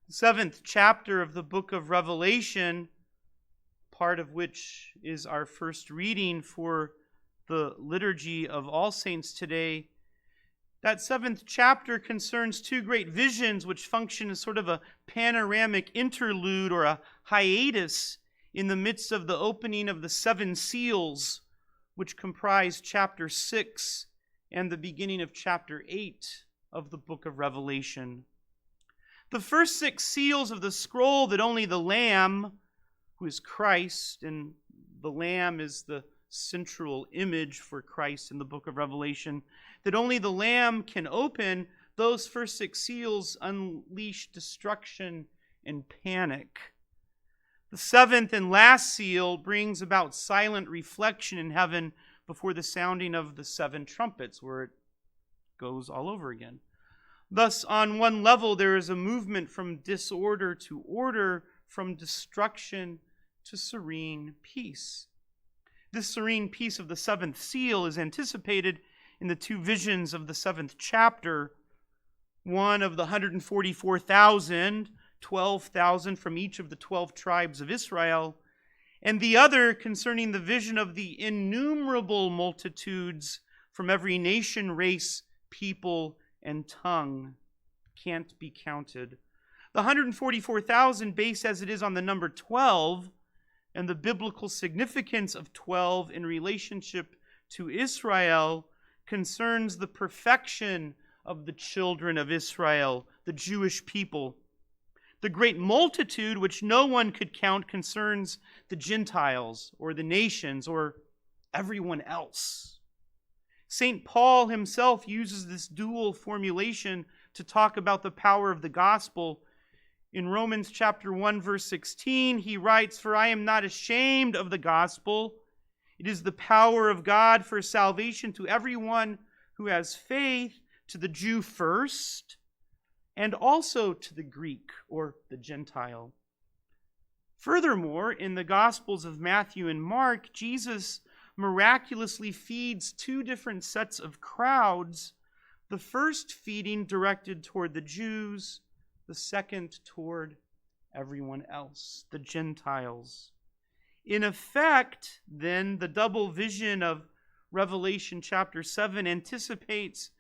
The seventh chapter of the book of Revelation, part of which is our first reading for the liturgy of All Saints today. That seventh chapter concerns two great visions which function as sort of a panoramic interlude or a hiatus in the midst of the opening of the seven seals, which comprise chapter 6 and the beginning of chapter 8 of the book of Revelation. The first 6 seals of the scroll that only the Lamb, who is Christ, and the Lamb is the central image for Christ in the book of Revelation, that only the Lamb can open, those first 6 seals unleash destruction and panic. The seventh and last seal brings about silent reflection in heaven before the sounding of the 7 trumpets, where it goes all over again. Thus, on one level, there is a movement from disorder to order, from destruction to serene peace. This serene peace of the 7th seal is anticipated in the 2 visions of the 7th chapter, one of the 144,000, 12,000 from each of the 12 tribes of Israel, and the other concerning the vision of the innumerable multitudes from every nation, race, people, and tongue. Can't be counted. The 144,000, based as it is on the number 12, and the biblical significance of 12 in relationship to Israel, concerns the perfection of the children of Israel, the Jewish people. The great multitude, which no one could count, concerns the Gentiles or the nations or everyone else. St. Paul himself uses this dual formulation to talk about the power of the gospel. In Romans chapter 1, verse 16, he writes, "For I am not ashamed of the gospel. It is the power of God for salvation to everyone who has faith, to the Jew first, and also to the Greek or the Gentile." Furthermore, in the Gospels of Matthew and Mark, Jesus miraculously feeds 2 different sets of crowds, the first feeding directed toward the Jews, the second toward everyone else, the Gentiles. In effect, then, the double vision of Revelation chapter 7 anticipates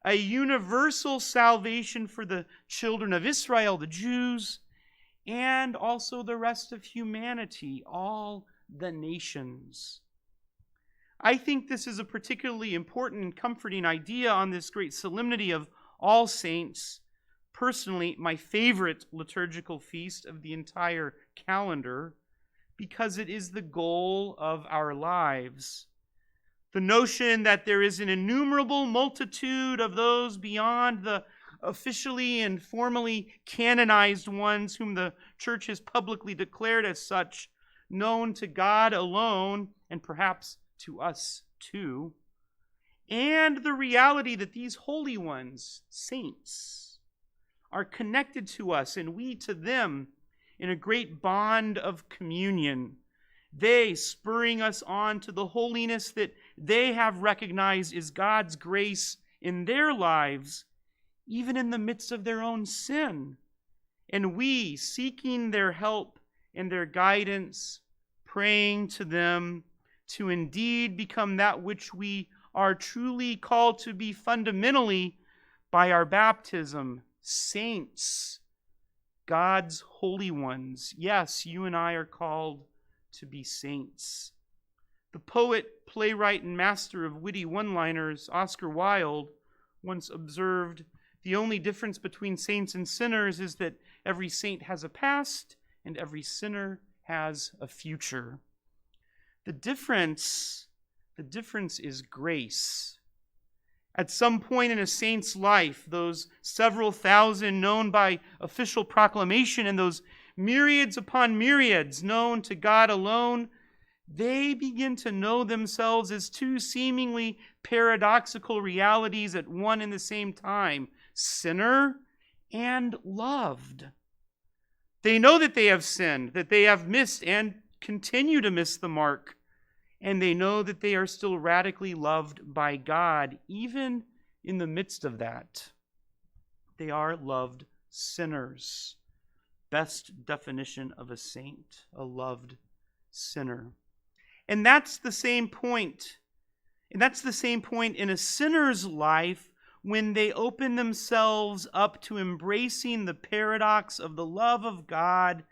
a universal salvation for the children of Israel, the Jews, and also the rest of humanity, all the nations. I think this is a particularly important and comforting idea on this great solemnity of All Saints, personally my favorite liturgical feast of the entire calendar, because it is the goal of our lives. The notion that there is an innumerable multitude of those beyond the officially and formally canonized ones whom the Church has publicly declared as such, known to God alone and perhaps to us too, and the reality that these holy ones, saints, are connected to us and we to them in a great bond of communion, they spurring us on to the holiness that they have recognized is God's grace in their lives, even in the midst of their own sin, and we seeking their help and their guidance, praying to them to indeed become that which we are truly called to be fundamentally by our baptism, saints, God's holy ones. Yes, you and I are called to be saints. The poet, playwright, and master of witty one-liners, Oscar Wilde, once observed, "The only difference between saints and sinners is that every saint has a past and every sinner has a future." The difference is grace. At some point in a saint's life, those several thousand known by official proclamation and those myriads upon myriads known to God alone, they begin to know themselves as 2 seemingly paradoxical realities at one and the same time, sinner and loved. They know that they have sinned, that they have missed and continue to miss the mark, and they know that they are still radically loved by God, even in the midst of that. They are loved sinners. best definition of a saint, a loved sinner. And that's the same point. And that's the same point in a sinner's life when they open themselves up to embracing the paradox of the love of God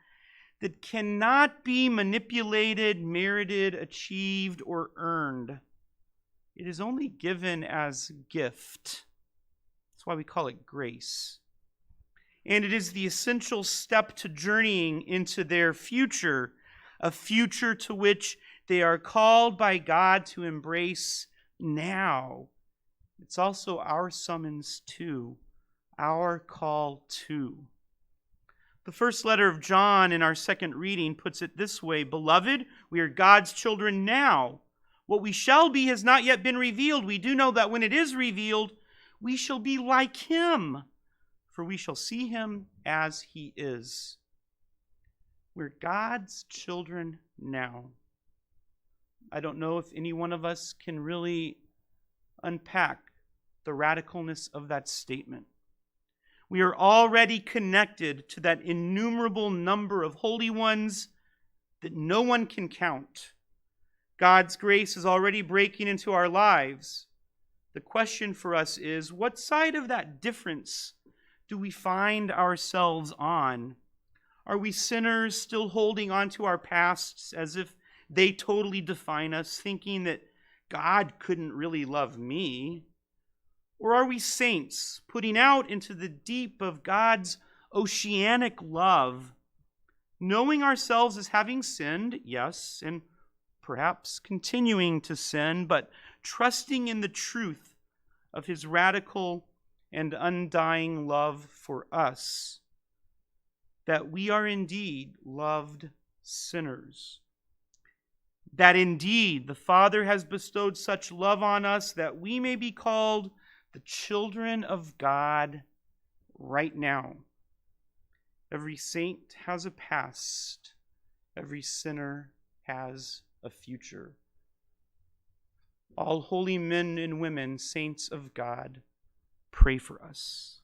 that cannot be manipulated, merited, achieved, or earned. It is only given as gift. That's why we call it grace. And it is the essential step to journeying into their future, a future to which they are called by God to embrace now. It's also our summons to, our call to. The first letter of John in our second reading puts it this way: Beloved, we are God's children now. What we shall be has not yet been revealed. We do know that when it is revealed, we shall be like him, for we shall see him as he is. We're God's children now. I don't know if any one of us can really unpack the radicalness of that statement. We are already connected to that innumerable number of holy ones that no one can count. God's grace is already breaking into our lives. The question for us is, what side of that difference do we find ourselves on? Are we sinners still holding on to our pasts as if they totally define us, thinking that God couldn't really love me? Or are we saints putting out into the deep of God's oceanic love, knowing ourselves as having sinned, yes, and perhaps continuing to sin, but trusting in the truth of his radical and undying love for us, that we are indeed loved sinners, that indeed the Father has bestowed such love on us that we may be called the children of God right now. Every saint has a past. Every sinner has a future. All holy men and women, saints of God, pray for us.